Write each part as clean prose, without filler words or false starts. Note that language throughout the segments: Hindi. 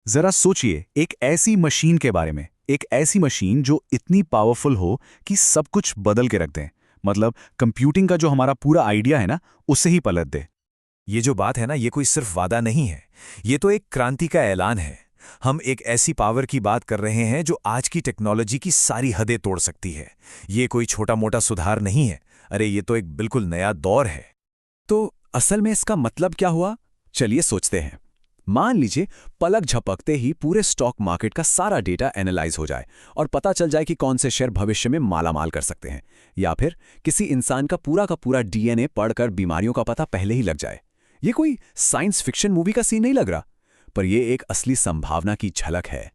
जरा सोचिए एक ऐसी मशीन के बारे में, एक ऐसी मशीन जो इतनी पावरफुल हो कि सब कुछ बदल के रख दें। मतलब कंप्यूटिंग का जो हमारा पूरा आइडिया है ना, उसे ही पलट दे। ये जो बात है ना, ये कोई सिर्फ वादा नहीं है। ये तो एक क्रांति का ऐलान है। हम एक ऐसी पावर की बात कर रहे हैं जो आज की टेक्नोलॉजी की सारी हदें तोड़ सकती है। ये कोई छोटा मोटा सुधार नहीं है। अरे ये तो एक बिल्कुल नया दौर है। तो असल में इसका मतलब क्या हुआ? चलिए सोचते हैं। मान लीजिए पलक झपकते ही पूरे स्टॉक मार्केट का सारा डेटा एनालाइज हो जाए और पता चल जाए कि कौन से शेयर भविष्य में मालामाल कर सकते हैं, या फिर किसी इंसान का पूरा डीएनए पढ़कर बीमारियों का पता पहले ही लग जाए। ये कोई साइंस फिक्शन मूवी का सीन नहीं लग रहा, पर यह एक असली संभावना की झलक है।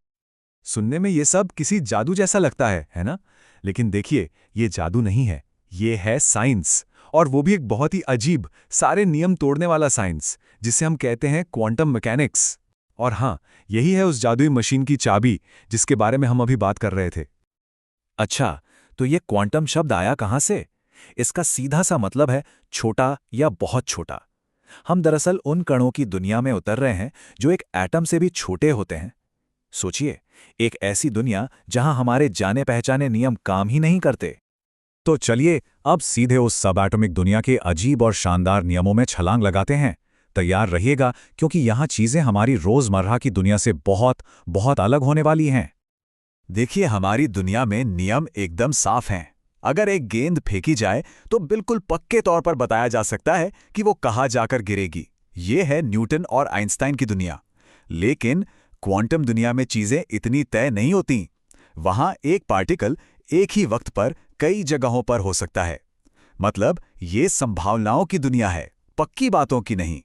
सुनने में ये सब किसी जादू जैसा लगता है ना? लेकिन देखिए, ये जादू नहीं है, ये है साइंस। और वो भी एक बहुत ही अजीब, सारे नियम तोड़ने वाला साइंस, जिसे हम कहते हैं क्वांटम मैकेनिक्स। और हाँ, यही है उस जादुई मशीन की चाबी जिसके बारे में हम अभी बात कर रहे थे। अच्छा, तो ये क्वांटम शब्द आया कहाँ से? इसका सीधा सा मतलब है छोटा या बहुत छोटा। हम दरअसल उन कणों की दुनिया में उतर रहे हैं जो एक एटम से भी छोटे होते हैं। सोचिए, एक ऐसी दुनिया जहां हमारे जाने पहचाने नियम काम ही नहीं करते। तो चलिए अब सीधे उस सब एटॉमिक दुनिया के अजीब और शानदार नियमों में छलांग लगाते हैं। तैयार रहिएगा, क्योंकि यहाँ चीजें हमारी रोजमर्रा की दुनिया से बहुत बहुत अलग होने वाली हैं। देखिए, हमारी दुनिया में नियम एकदम साफ हैं। अगर एक गेंद फेंकी जाए तो बिल्कुल पक्के तौर पर बताया जा सकता है कि वो कहाँ जाकर गिरेगी। ये है न्यूटन और आइंस्टाइन की दुनिया। लेकिन क्वांटम दुनिया में चीजें इतनी तय नहीं होती। वहां एक पार्टिकल एक ही वक्त पर कई जगहों पर हो सकता है। मतलब ये संभावनाओं की दुनिया है, पक्की बातों की नहीं।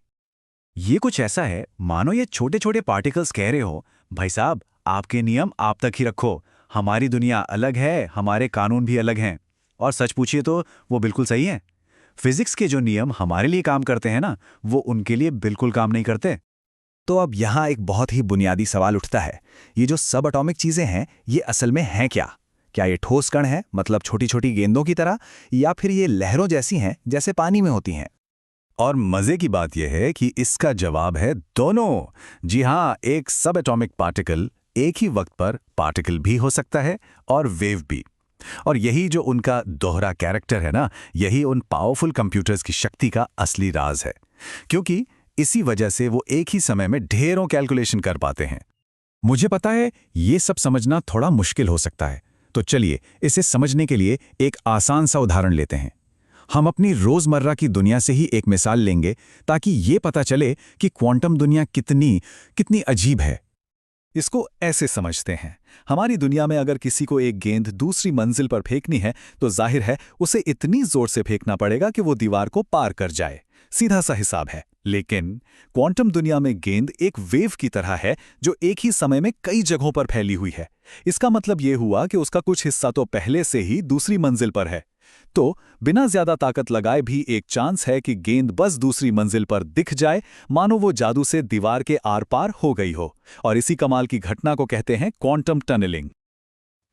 ये कुछ ऐसा है मानो ये छोटे छोटे पार्टिकल्स कह रहे हो, भाई साहब आपके नियम आप तक ही रखो, हमारी दुनिया अलग है, हमारे कानून भी अलग हैं। और सच पूछिए तो वो बिल्कुल सही है। फिजिक्स के जो नियम हमारे लिए काम करते हैं ना, वो उनके लिए बिल्कुल काम नहीं करते। तो अब यहाँ एक बहुत ही बुनियादी सवाल उठता है, ये जो सब एटॉमिक चीजें हैं, ये असल में हैं क्या? क्या ये ठोस कण है, मतलब छोटी छोटी गेंदों की तरह, या फिर ये लहरों जैसी हैं जैसे पानी में होती हैं? और मजे की बात यह है कि इसका जवाब है दोनों। जी हाँ, एक सब एटॉमिक पार्टिकल एक ही वक्त पर पार्टिकल भी हो सकता है और वेव भी। और यही जो उनका दोहरा कैरेक्टर है ना, यही उन पावरफुल कंप्यूटर्स की शक्ति का असली राज है। क्योंकि इसी वजह से वो एक ही समय में ढेरों कैलकुलेशन कर पाते हैं। मुझे पता है ये सब समझना थोड़ा मुश्किल हो सकता है, तो चलिए इसे समझने के लिए एक आसान सा उदाहरण लेते हैं। हम अपनी रोजमर्रा की दुनिया से ही एक मिसाल लेंगे ताकि ये पता चले कि क्वांटम दुनिया कितनी कितनी अजीब है। इसको ऐसे समझते हैं, हमारी दुनिया में अगर किसी को एक गेंद दूसरी मंजिल पर फेंकनी है तो जाहिर है उसे इतनी जोर से फेंकना पड़ेगा कि वो दीवार को पार कर जाए। सीधा सा हिसाब है। लेकिन क्वांटम दुनिया में गेंद एक वेव की तरह है जो एक ही समय में कई जगहों पर फैली हुई है। इसका मतलब यह हुआ कि उसका कुछ हिस्सा तो पहले से ही दूसरी मंजिल पर है। तो बिना ज्यादा ताकत लगाए भी एक चांस है कि गेंद बस दूसरी मंजिल पर दिख जाए, मानो वो जादू से दीवार के आर पार हो गई हो। और इसी कमाल की घटना को कहते हैं क्वांटम टनलिंग।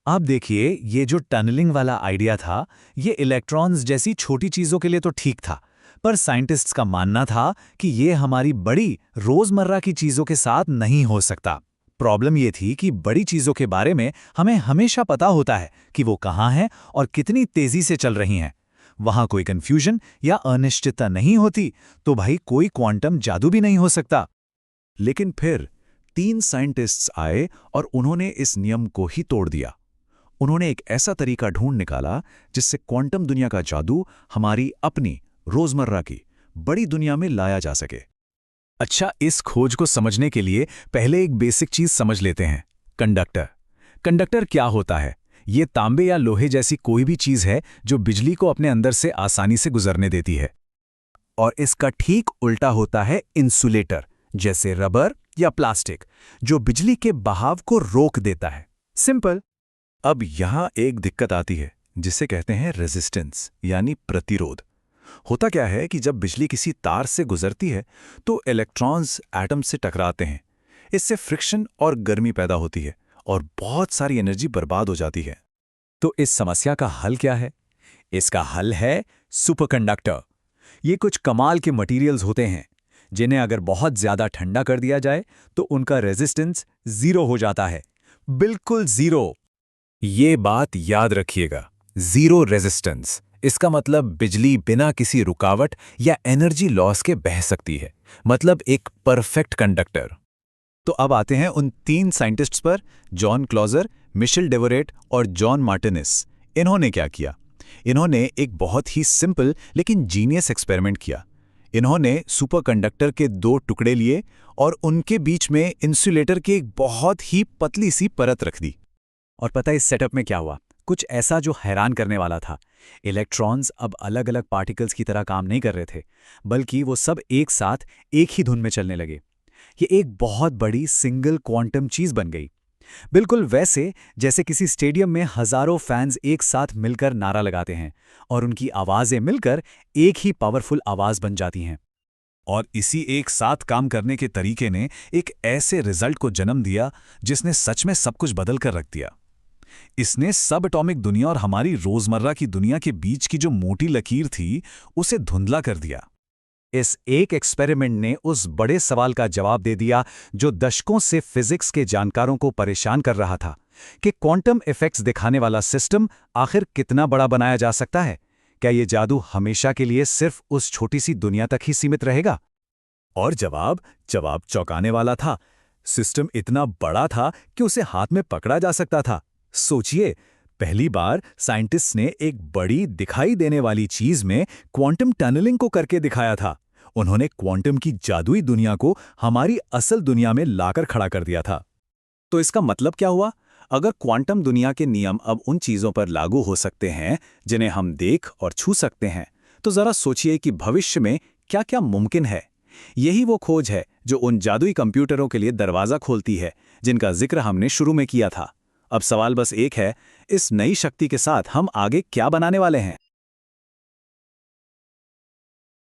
आप देखिए, ये जो टनलिंग वाला आइडिया था, ये इलेक्ट्रॉन्स जैसी छोटी चीजों के लिए तो ठीक था, पर साइंटिस्ट्स का मानना था कि ये हमारी बड़ी रोजमर्रा की चीजों के साथ नहीं हो सकता। प्रॉब्लम ये थी कि बड़ी चीजों के बारे में हमें हमेशा पता होता है कि वो कहाँ हैं और कितनी तेजी से चल रही हैं। वहां कोई कंफ्यूजन या अनिश्चितता नहीं होती तो भाई कोई क्वांटम जादू भी नहीं हो सकता। लेकिन फिर 3 साइंटिस्ट्स आए और उन्होंने इस नियम को ही तोड़ दिया। उन्होंने एक ऐसा तरीका ढूंढ निकाला जिससे क्वांटम दुनिया का जादू हमारी अपनी रोजमर्रा की बड़ी दुनिया में लाया जा सके। अच्छा, इस खोज को समझने के लिए पहले एक बेसिक चीज समझ लेते हैं, कंडक्टर। कंडक्टर क्या होता है? ये तांबे या लोहे जैसी कोई भी चीज है जो बिजली को अपने अंदर से आसानी से गुजरने देती है। और इसका ठीक उल्टा होता है इंसुलेटर, जैसे रबर या प्लास्टिक, जो बिजली के बहाव को रोक देता है। सिंपल। अब यहां एक दिक्कत आती है जिसे कहते हैं रेजिस्टेंस, यानी प्रतिरोध। होता क्या है कि जब बिजली किसी तार से गुजरती है तो इलेक्ट्रॉन्स एटम से टकराते हैं। इससे फ्रिक्शन और गर्मी पैदा होती है और बहुत सारी एनर्जी बर्बाद हो जाती है। तो इस समस्या का हल क्या है? इसका हल है सुपरकंडक्टर। ये कुछ कमाल के मटेरियल्स होते हैं जिन्हें अगर बहुत ज्यादा ठंडा कर दिया जाए तो उनका रेजिस्टेंस 0 हो जाता है। बिल्कुल 0। ये बात याद रखिएगा, 0 रेजिस्टेंस। इसका मतलब बिजली बिना किसी रुकावट या एनर्जी लॉस के बह सकती है, मतलब एक परफेक्ट कंडक्टर। तो अब आते हैं उन 3 साइंटिस्ट्स पर, जॉन क्लॉजर, मिशेल डेवोरेट और जॉन मार्टिनेस। इन्होंने क्या किया? इन्होंने एक बहुत ही सिंपल लेकिन जीनियस एक्सपेरिमेंट किया। इन्होंने सुपरकंडक्टर के 2 टुकड़े लिए और उनके बीच में इंसुलेटर की एक बहुत ही पतली सी परत रख दी। और पता है इस सेटअप में क्या हुआ? कुछ ऐसा जो हैरान करने वाला था। इलेक्ट्रॉन्स अब अलग अलग पार्टिकल्स की तरह काम नहीं कर रहे थे, बल्कि वो सब एक साथ एक ही धुन में चलने लगे। ये एक बहुत बड़ी सिंगल क्वांटम चीज बन गई, बिल्कुल वैसे जैसे किसी स्टेडियम में हजारों फैंस एक साथ मिलकर नारा लगाते हैं और उनकी आवाजें मिलकर एक ही पावरफुल आवाज बन जाती हैं। और इसी एक साथ काम करने के तरीके ने एक ऐसे रिजल्ट को जन्म दिया जिसने सच में सब कुछ बदल कर रख दिया। इसने सब एटॉमिक दुनिया और हमारी रोजमर्रा की दुनिया के बीच की जो मोटी लकीर थी, उसे धुंधला कर दिया। इस एक एक्सपेरिमेंट ने उस बड़े सवाल का जवाब दे दिया जो दशकों से फिजिक्स के जानकारों को परेशान कर रहा था कि क्वांटम इफेक्ट्स दिखाने वाला सिस्टम आखिर कितना बड़ा बनाया जा सकता है। क्या ये जादू हमेशा के लिए सिर्फ उस छोटी सी दुनिया तक ही सीमित रहेगा? और जवाब चौंकाने वाला था। सिस्टम इतना बड़ा था कि उसे हाथ में पकड़ा जा सकता था। सोचिए, पहली बार साइंटिस्ट ने एक बड़ी दिखाई देने वाली चीज में क्वांटम टनलिंग को करके दिखाया था। उन्होंने क्वांटम की जादुई दुनिया को हमारी असल दुनिया में लाकर खड़ा कर दिया था। तो इसका मतलब क्या हुआ? अगर क्वांटम दुनिया के नियम अब उन चीजों पर लागू हो सकते हैं जिन्हें हम देख और छू सकते हैं, तो जरा सोचिए कि भविष्य में क्या क्या मुमकिन है। यही वो खोज है जो उन जादुई कंप्यूटरों के लिए दरवाजा खोलती है जिनका जिक्र हमने शुरू में किया था। अब सवाल बस एक है, इस नई शक्ति के साथ हम आगे क्या बनाने वाले हैं?